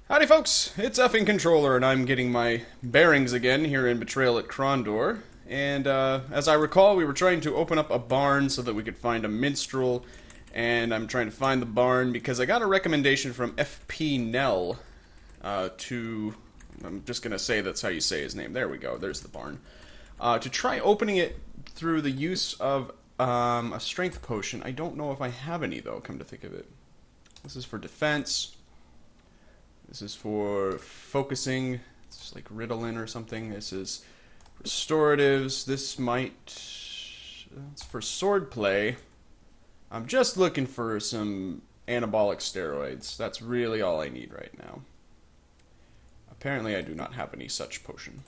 Howdy folks, it's effing Controller and I'm getting my bearings again here in Betrayal at Krondor. And as I recall, we were trying to open up a barn so that we could find a minstrel. And I'm trying to find the barn because I got a recommendation from FP Nell I'm just going to say that's how you say his name. There we go, there's the barn. To try opening it through the use of a strength potion. I don't know if I have any though, come to think of it. This is for defense. This is for focusing. It's like Ritalin or something. This is restoratives. This might... It's for swordplay. I'm just looking for some anabolic steroids. That's really all I need right now. Apparently I do not have any such potion.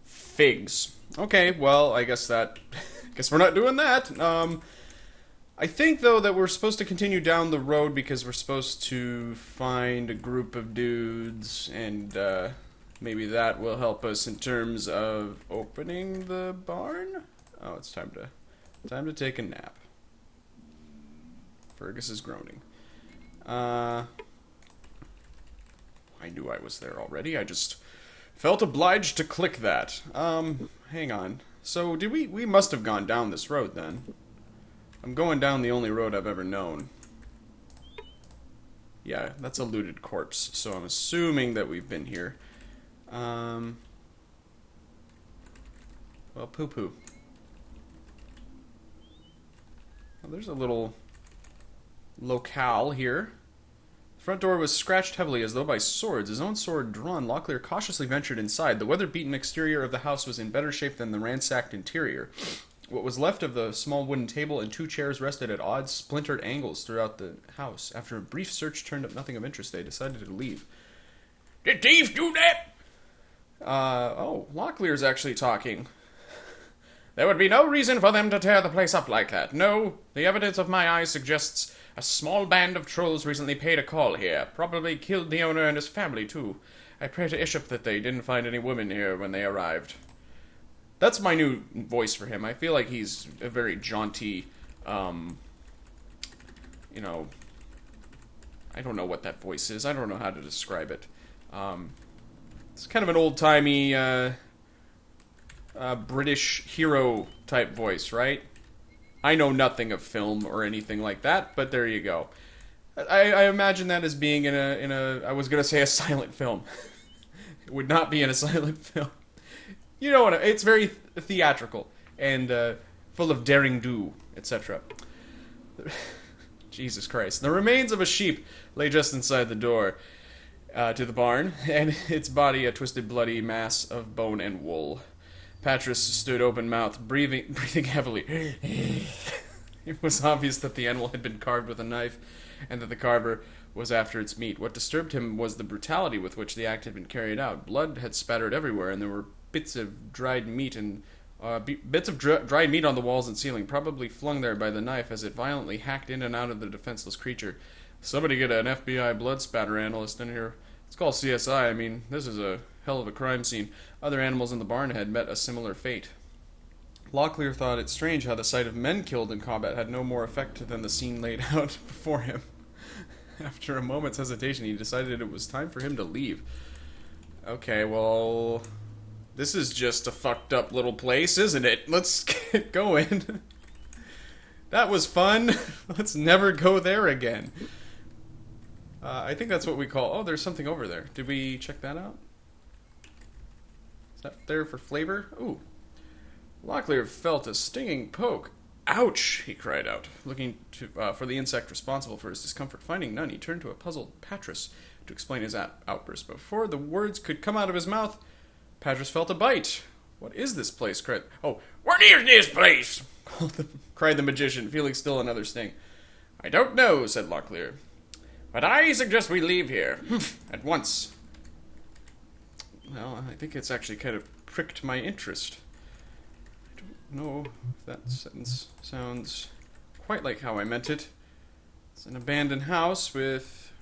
Figs. Okay, well, I guess we're not doing that. I think, though, that we're supposed to continue down the road because we're supposed to find a group of dudes, and maybe that will help us in terms of opening the barn? Oh, it's time to take a nap. Fergus is groaning. I knew I was there already. I just felt obliged to click that. Hang on. So, we must have gone down this road, then. I'm going down the only road I've ever known. Yeah, that's a looted corpse, so I'm assuming that we've been here. Well, poo-poo. Well, there's a little locale here. The front door was scratched heavily as though by swords. His own sword drawn, Locklear cautiously ventured inside. The weather-beaten exterior of the house was in better shape than the ransacked interior. What was left of the small wooden table and two chairs rested at odd, splintered angles throughout the house. After a brief search turned up nothing of interest, they decided to leave. Did thieves do that? Locklear's actually talking. There would be no reason for them to tear the place up like that. No, the evidence of my eyes suggests a small band of trolls recently paid a call here. Probably killed the owner and his family, too. I pray to Ishop that they didn't find any women here when they arrived. That's my new voice for him. I feel like he's a very jaunty, I don't know what that voice is. I don't know how to describe it. It's kind of an old-timey, British hero type voice, right? I know nothing of film or anything like that, but there you go. I imagine that as being in a I was going to say a silent film. It would not be in a silent film. You know what? It's very theatrical and full of daring do, etc. Jesus Christ. The remains of a sheep lay just inside the door to the barn, and its body a twisted, bloody mass of bone and wool. Patras stood open-mouthed, breathing heavily. It was obvious that the animal had been carved with a knife, and that the carver was after its meat. What disturbed him was the brutality with which the act had been carried out. Blood had spattered everywhere, and there were bits of dried meat on the walls and ceiling, probably flung there by the knife as it violently hacked in and out of the defenseless creature. Somebody get an FBI blood spatter analyst in here. It's called CSI. I mean, this is a hell of a crime scene. Other animals in the barn had met a similar fate. Locklear thought it strange how the sight of men killed in combat had no more effect than the scene laid out before him. After a moment's hesitation, he decided it was time for him to leave. Okay, well... This is just a fucked up little place, isn't it? Let's get going. That was fun. Let's never go there again. I think that's what we call... Oh, there's something over there. Did we check that out? Is that there for flavor? Ooh. Locklear felt a stinging poke. Ouch, he cried out, looking for the insect responsible for his discomfort. Finding none, he turned to a puzzled Patras to explain his outburst. Before the words could come out of his mouth, Patras felt a bite. What is this place? What is this place? cried the magician, feeling still another sting. I don't know, said Locklear. But I suggest we leave here. At once. Well, I think it's actually kind of pricked my interest. I don't know if that sentence sounds quite like how I meant it. It's an abandoned house with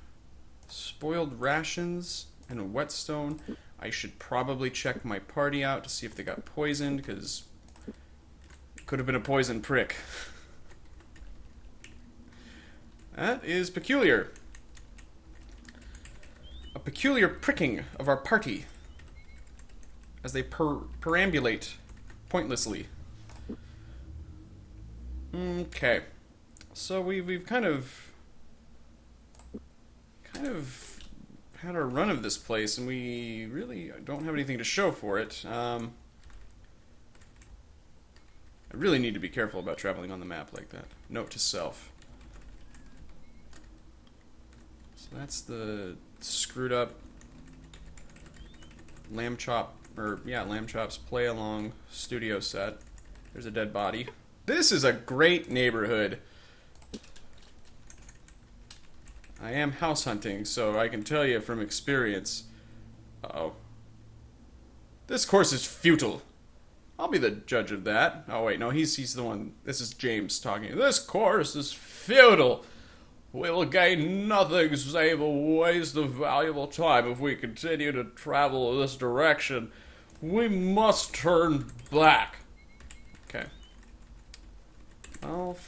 spoiled rations and a whetstone. I should probably check my party out to see if they got poisoned, because it could have been a poison prick. That is peculiar. peculiar pricking of our party as they perambulate pointlessly. Okay. So we've kind of had our run of this place, and we really don't have anything to show for it. I really need to be careful about traveling on the map like that. Note to self. So that's the screwed up Lamb Chop's Play Along studio set. There's a dead body. This is a great neighborhood. I am house hunting, so I can tell you from experience. Uh-oh. This course is futile. I'll be the judge of that. Oh wait, no, he's the one. This is James talking. This course is futile. We will gain nothing save a waste of valuable time if we continue to travel in this direction. We must turn back. Okay. Well,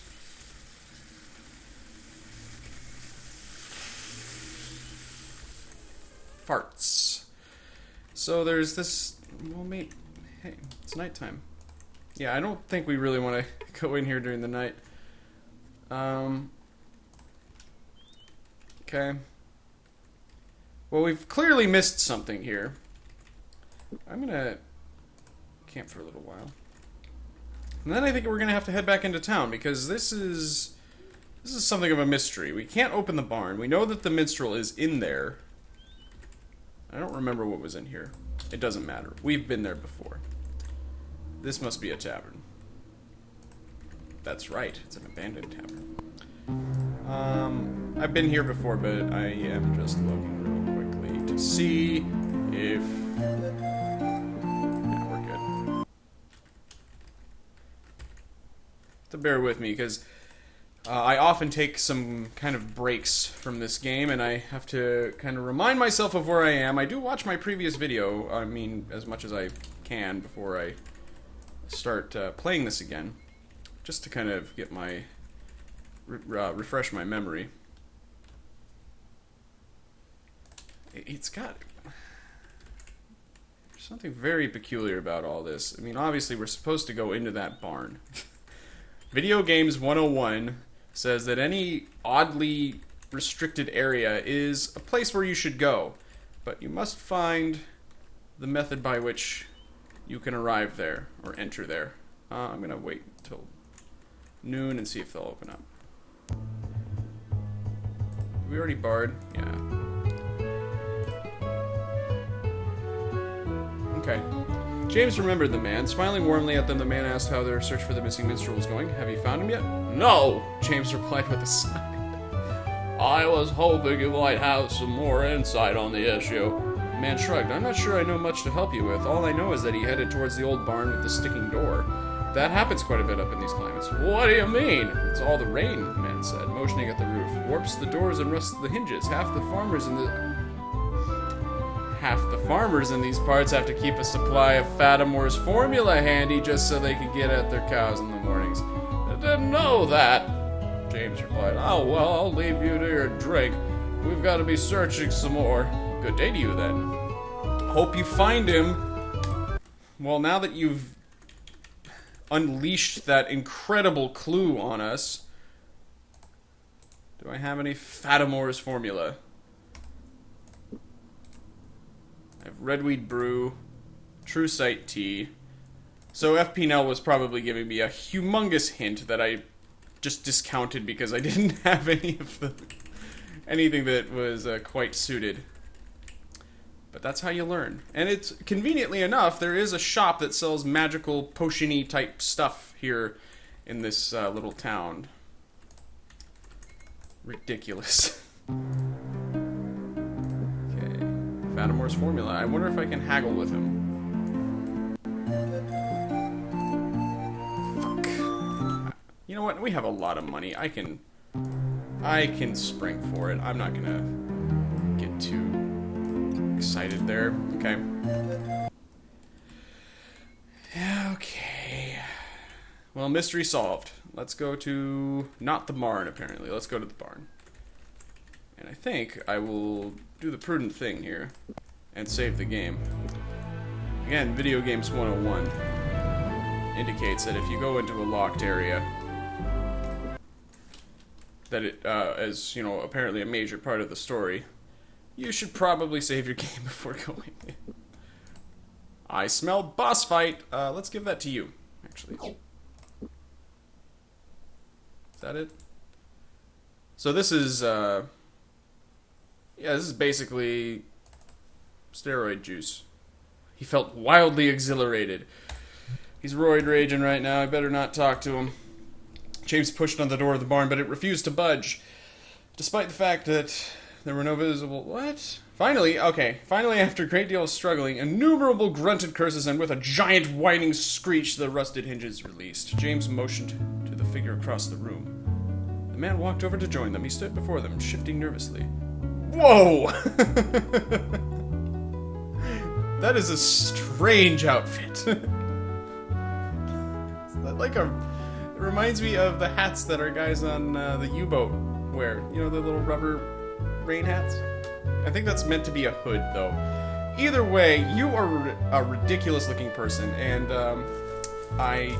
farts. So there's this. Well, mate. Hey, it's nighttime. Yeah, I don't think we really want to go in here during the night. Okay. Well, we've clearly missed something here. I'm gonna camp for a little while. And then I think we're gonna have to head back into town, because this is something of a mystery. We can't open the barn. We know that the minstrel is in there. I don't remember what was in here. It doesn't matter. We've been there before. This must be a tavern. That's right. It's an abandoned tavern. I've been here before, but I am just looking real quickly to see if... Yeah, we're good. To bear with me, because I often take some kind of breaks from this game, and I have to kind of remind myself of where I am. I do watch my previous video, I mean, as much as I can before I start playing this again, just to kind of get my... refresh my memory. It's got... There's something very peculiar about all this. I mean, obviously we're supposed to go into that barn. Video Games 101 says that any oddly restricted area is a place where you should go, but you must find the method by which you can arrive there, or enter there. I'm gonna wait until noon and see if they'll open up. We already barred? Yeah. Okay. James remembered the man. Smiling warmly at them, the man asked how their search for the missing minstrel was going. Have you found him yet? No! James replied with a sigh. I was hoping you might have some more insight on the issue. The man shrugged. I'm not sure I know much to help you with. All I know is that he headed towards the old barn with the sticking door. That happens quite a bit up in these climates. What do you mean? It's all the rain, the man said, motioning at the roof. Warps the doors and rusts the hinges. Half the farmers in these parts have to keep a supply of Fatimore's formula handy just so they can get at their cows in the mornings. I didn't know that, James replied. Oh, well, I'll leave you to your drink. We've got to be searching some more. Good day to you, then. Hope you find him. Well, now that you've unleashed that incredible clue on us, do I have any Fatimore's formula? I have Redweed Brew, True Sight Tea. So FP Nell was probably giving me a humongous hint that I just discounted because I didn't have anything that was quite suited. But that's how you learn. And it's, conveniently enough, there is a shop that sells magical potion-y type stuff here in this little town. Ridiculous. Okay. Fatimore's formula. I wonder if I can haggle with him. Fuck. You know what? We have a lot of money. I can spring for it. I'm not gonna get too excited there. Okay. Okay. Well, mystery solved. Let's go to... not the barn, apparently. Let's go to the barn. And I think I will do the prudent thing here and save the game. Again, Video Games 101 indicates that if you go into a locked area, that it is, you know, apparently a major part of the story, you should probably save your game before going in. I smell boss fight. Let's give that to you, actually. Is that it? So this is, yeah, this is basically steroid juice. He felt wildly exhilarated. He's roid raging right now. I better not talk to him. James pushed on the door of the barn, but it refused to budge, despite the fact that there were no visible... What? Finally, after a great deal of struggling, innumerable grunted curses, and with a giant whining screech, the rusted hinges released. James motioned to the figure across the room. The man walked over to join them. He stood before them, shifting nervously. Whoa! That is a strange outfit. Is that like a... It reminds me of the hats that our guys on the U-boat wear. You know, the little rubber rain hats? I think that's meant to be a hood, though. Either way, you are a ridiculous-looking person, and I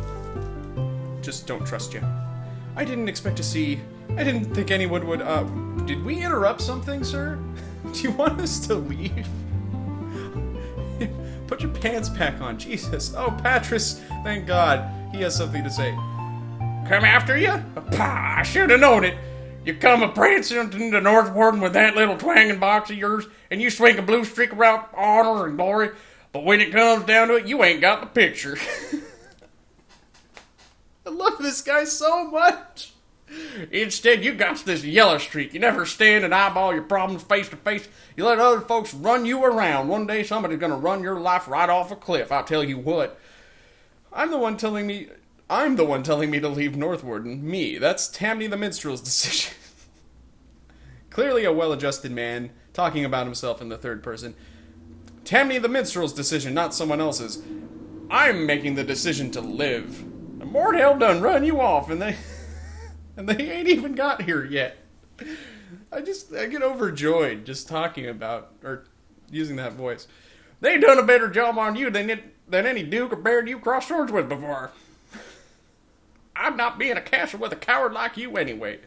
just don't trust you. I didn't expect to see... I didn't think anyone would... Did we interrupt something, sir? Do you want us to leave? Put your pants back on, Jesus. Oh, Patras, thank God. He has something to say. Come after you? Pah, I should have known it. You come a prancing into North Warden with that little twanging box of yours, and you swing a blue streak around honor and glory, but when it comes down to it, you ain't got the picture. I love this guy so much. Instead, you got this yellow streak. You never stand and eyeball your problems face to face. You let other folks run you around. One day, somebody's gonna run your life right off a cliff. I'll tell you what. I'm the one telling me to leave Northwarden. Me. That's Tammy the Minstrel's decision. Clearly a well-adjusted man, talking about himself in the third person. Tammy the Minstrel's decision, not someone else's. I'm making the decision to live. And Mordell done run you off, and they ain't even got here yet. I get overjoyed just talking about, or using that voice. They done a better job on you than any duke or bear you crossed swords with before. I'm not being a castle with a coward like you anyway.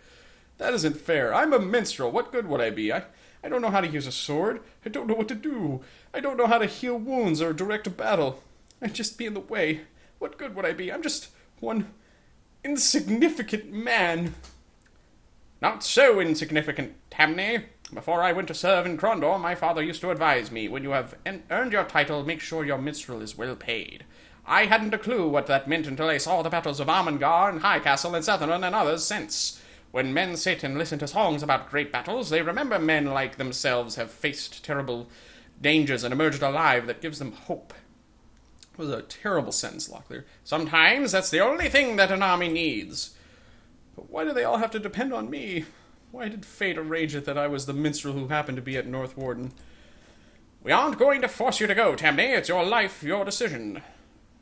That isn't fair. I'm a minstrel. What good would I be? I don't know how to use a sword. I don't know what to do. I don't know how to heal wounds or direct a battle. I'd just be in the way. What good would I be? I'm just one insignificant man. Not so insignificant, Tamney. Before I went to serve in Krondor, my father used to advise me, when you have earned your title, make sure your minstrel is well paid. I hadn't a clue what that meant until I saw the battles of Armengar and Highcastle and Southern and others since. When men sit and listen to songs about great battles, they remember men like themselves have faced terrible dangers and emerged alive. That gives them hope. It was a terrible sentence, Locklear. Sometimes that's the only thing that an army needs. But why do they all have to depend on me? Why did fate arrange it that I was the minstrel who happened to be at North Warden? We aren't going to force you to go, Tamney. It's your life, your decision.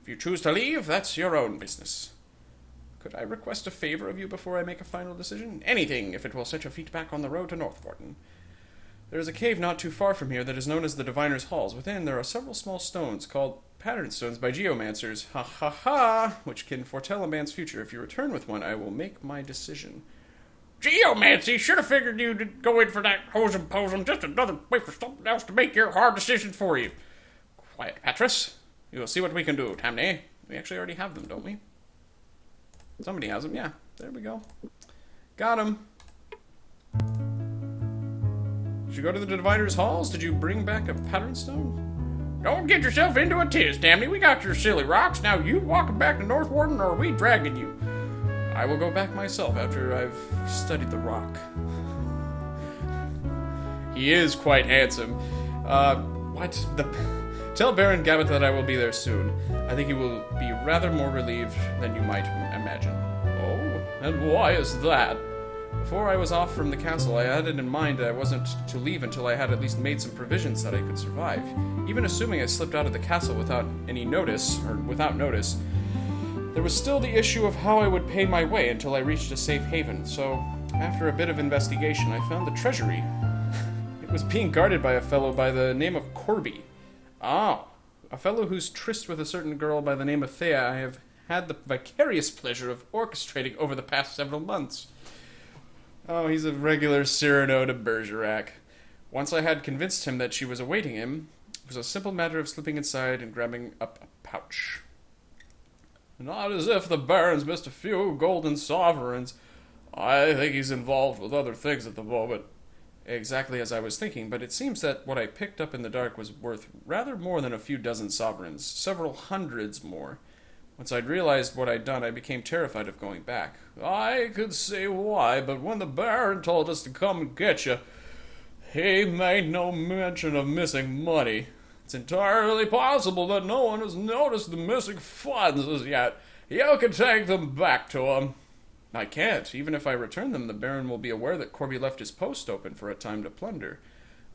If you choose to leave, that's your own business. Could I request a favor of you before I make a final decision? Anything, if it will set your feet back on the road to North Warden. There is a cave not too far from here that is known as the Diviner's Halls. Within, there are several small stones called pattern stones by geomancers. Ha ha ha! Which can foretell a man's future. If you return with one, I will make my decision. Geomancy! Should have figured you'd go in for that hosum-posum. Just another way for something else to make your hard decisions for you. Quiet, Patras. You will see what we can do, Tamney. We actually already have them, don't we? Somebody has them, yeah. There we go. Got him. Did you go to the Diviner's Halls? Did you bring back a pattern stone? Don't get yourself into a tiz, Tamney. We got your silly rocks. Now you walking back to North Warden, or are we dragging you? I will go back myself after I've studied the rock. He is quite handsome. Tell Baron Gabbett that I will be there soon. I think he will be rather more relieved than you might imagine. Oh, and why is that? Before I was off from the castle, I had it in mind that I wasn't to leave until I had at least made some provisions that I could survive. Even assuming I slipped out of the castle without notice, there was still the issue of how I would pay my way until I reached a safe haven. So, after a bit of investigation, I found the treasury It was being guarded by a fellow by the name of Corby. Oh, a fellow who's tryst with a certain girl by the name of Thea I have had the vicarious pleasure of orchestrating over the past several months. Oh, he's a regular Cyrano de Bergerac. Once I had convinced him that she was awaiting him, it was a simple matter of slipping inside and grabbing up a pouch. Not as if the Baron's missed a few golden sovereigns. I think he's involved with other things at the moment. Exactly as I was thinking, but it seems that what I picked up in the dark was worth rather more than a few dozen sovereigns, several hundreds more. Once I'd realized what I'd done, I became terrified of going back. I could see why, but when the Baron told us to come and get you, he made no mention of missing money. It's entirely possible that no one has noticed the missing funds as yet. You can take them back to him. I can't. Even if I return them, the Baron will be aware that Corby left his post open for a time to plunder.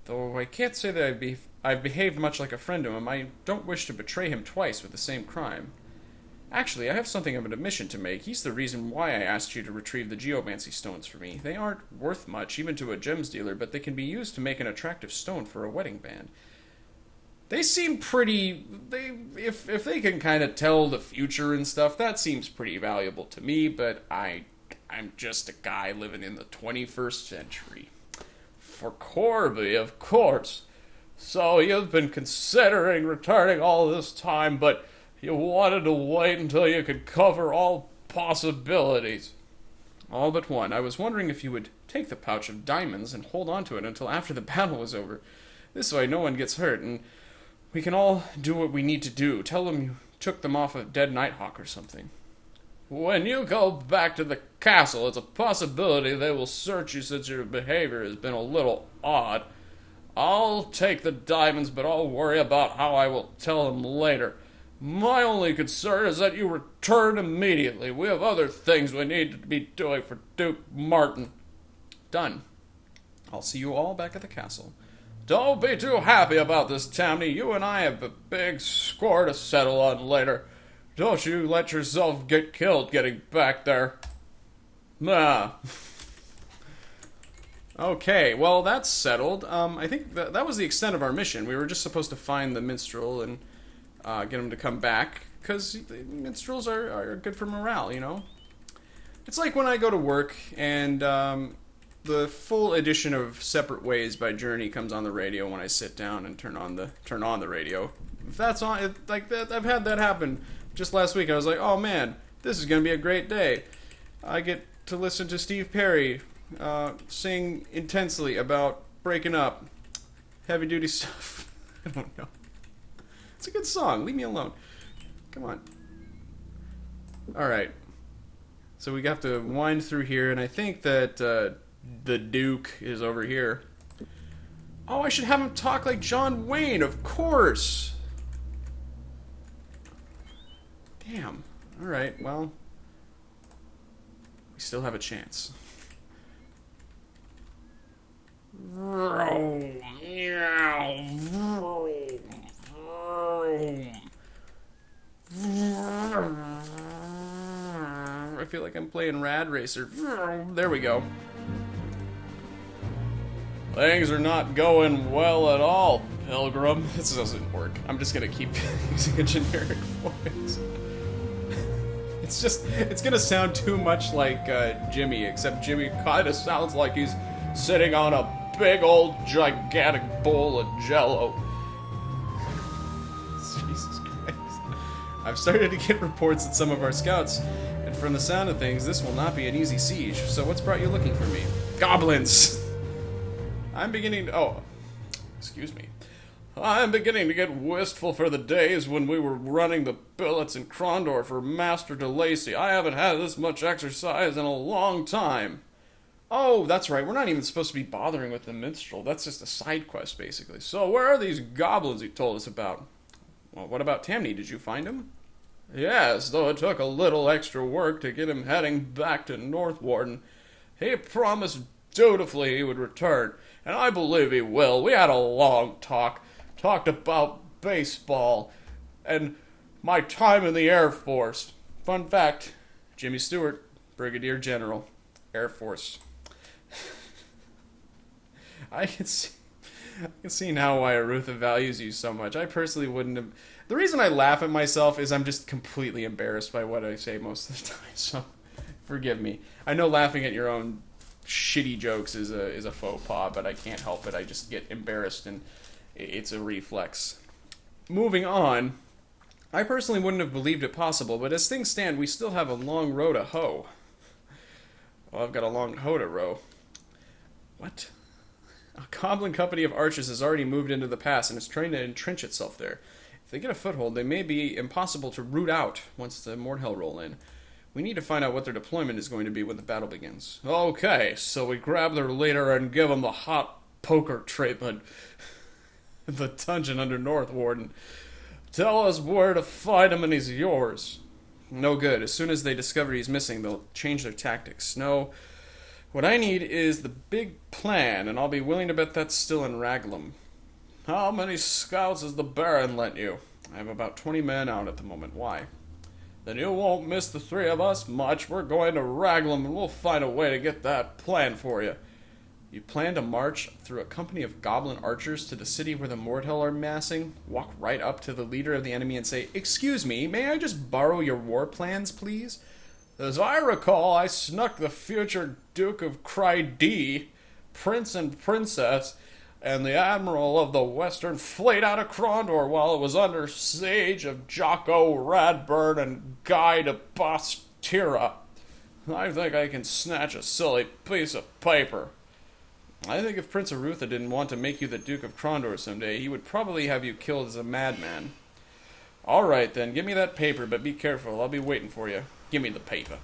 Though I can't say that I've behaved much like a friend to him, I don't wish to betray him twice with the same crime. Actually, I have something of an admission to make. He's the reason why I asked you to retrieve the geomancy stones for me. They aren't worth much, even to a gems dealer, but they can be used to make an attractive stone for a wedding band. They seem pretty... If they can kind of tell the future and stuff, that seems pretty valuable to me, but I'm just a guy living in the 21st century. For Corby, of course. So you've been considering returning all this time, but you wanted to wait until you could cover all possibilities. All but one. I was wondering if you would take the pouch of diamonds and hold on to it until after the battle was over. This way no one gets hurt, and we can all do what we need to do. Tell them you took them off a dead Nighthawk or something. When you go back to the castle, it's a possibility they will search you since your behavior has been a little odd. I'll take the diamonds, but I'll worry about how I will tell them later. My only concern is that you return immediately. We have other things we need to be doing for Duke Martin. Done. I'll see you all back at the castle. Don't be too happy about this, Tammy. You and I have a big score to settle on later. Don't you let yourself get killed getting back there. Nah. Okay, well, that's settled. I think that was the extent of our mission. We were just supposed to find the minstrel and get him to come back, because minstrels are good for morale, you know? It's like when I go to work and the full edition of Separate Ways by Journey comes on the radio when I sit down and turn on the radio. If that's on, like that, I've had that happen. Just last week I was like, oh man, this is going to be a great day. I get to listen to Steve Perry sing intensely about breaking up. Heavy duty stuff. I don't know. It's a good song. Leave me alone. Come on. Alright. So we have to wind through here, and I think that the Duke is over here. Oh, I should have him talk like John Wayne, of course. Damn. Alright, well, we still have a chance. I feel like I'm playing Rad Racer. There we go. Things are not going well at all, Pilgrim. This doesn't work. I'm just gonna keep using a generic voice. It's gonna sound too much like Jimmy, except Jimmy kinda sounds like he's sitting on a big old gigantic bowl of Jell-O. Jesus Christ. I've started to get reports that some of our scouts, and from the sound of things, this will not be an easy siege. So what's brought you looking for me? Goblins! I'm beginning to get wistful for the days when we were running the billets in Krondor for Master de Lacy. I haven't had this much exercise in a long time. Oh, that's right. We're not even supposed to be bothering with the minstrel. That's just a side quest, basically. So where are these goblins you told us about? Well, what about Tamny? Did you find him? Yes, though it took a little extra work to get him heading back to North Warden. He promised dutifully he would return, and I believe he will. We had a long talk. Talked about baseball and my time in the Air Force. Fun fact, Jimmy Stewart, Brigadier General, Air Force. I can see... I can see now why Arutha values you so much. I personally wouldn't have... The reason I laugh at myself is I'm just completely embarrassed by what I say most of the time, so forgive me. I know laughing at your own shitty jokes is a faux pas, but I can't help it. I just get embarrassed, and it's a reflex. Moving on, I personally wouldn't have believed it possible, but as things stand, we still have a long row to hoe. Well, I've got a long hoe to row. What? A goblin company of archers has already moved into the pass and is trying to entrench itself there. If they get a foothold, they may be impossible to root out once the Mordhel roll in. We need to find out what their deployment is going to be when the battle begins. Okay, so we grab their leader and give them the hot poker treatment. The dungeon under North Warden. Tell us where to find him and he's yours. No good. As soon as they discover he's missing, they'll change their tactics. No... What I need is the big plan, and I'll be willing to bet that's still in Raglan. How many scouts has the Baron lent you? I have about 20 men out at the moment. Why? Then you won't miss the three of us much. We're going to Raglan, and we'll find a way to get that plan for you. You plan to march through a company of goblin archers to the city where the Mordhel are massing, walk right up to the leader of the enemy and say, "Excuse me, may I just borrow your war plans, please?" As I recall, I snuck the future Duke of Krydee, Prince and Princess, and the Admiral of the Western Fleet out of Krondor while it was under siege of Jocko Radburn and Guy de Bostira. I think I can snatch a silly piece of paper. I think if Prince Arutha didn't want to make you the Duke of Krondor someday, he would probably have you killed as a madman. All right, then, give me that paper, but be careful. I'll be waiting for you. Give me the paper.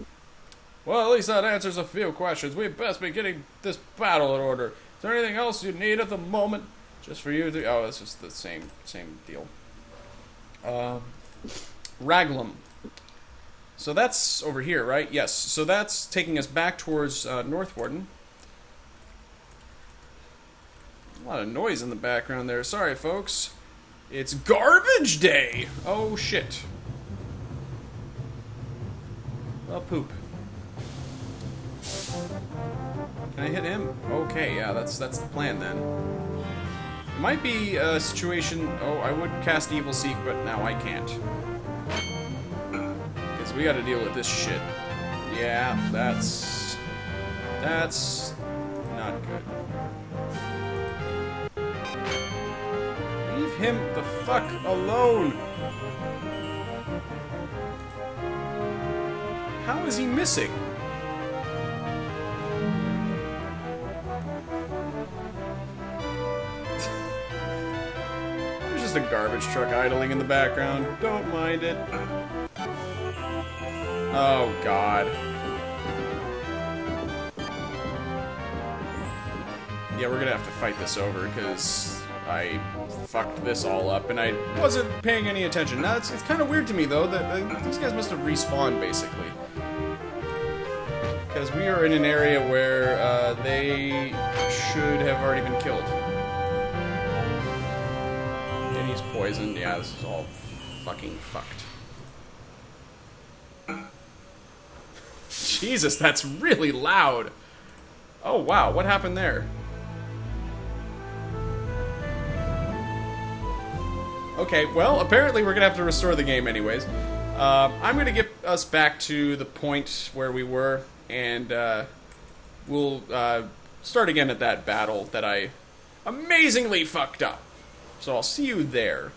Well, at least that answers a few questions. We'd best be getting this battle in order. Is there anything else you need at the moment? Just for you to... Oh, it's just the same deal. Raglan. So that's over here, right? Yes. So that's taking us back towards North Warden. A lot of noise in the background there. Sorry, folks. It's garbage day! Oh, shit. Well, poop. Can I hit him? Okay, yeah, that's the plan then. It might be a situation... Oh, I would cast Evil Seek, but now I can't. Because we gotta deal with this shit. Yeah, that's not good. Leave him the fuck alone! How is he missing? There's just a garbage truck idling in the background. Don't mind it. Oh, God. Yeah, we're gonna have to fight this over, because I fucked this all up, and I wasn't paying any attention. Now, it's kind of weird to me, though, that these guys must have respawned, basically. Because we are in an area where they should have already been killed. And he's poisoned. Yeah, this is all fucking fucked. Jesus, that's really loud. Oh, wow, what happened there? Okay, well, apparently we're gonna have to restore the game anyways. I'm gonna get us back to the point where we were, and we'll start again at that battle that I amazingly fucked up. So I'll see you there.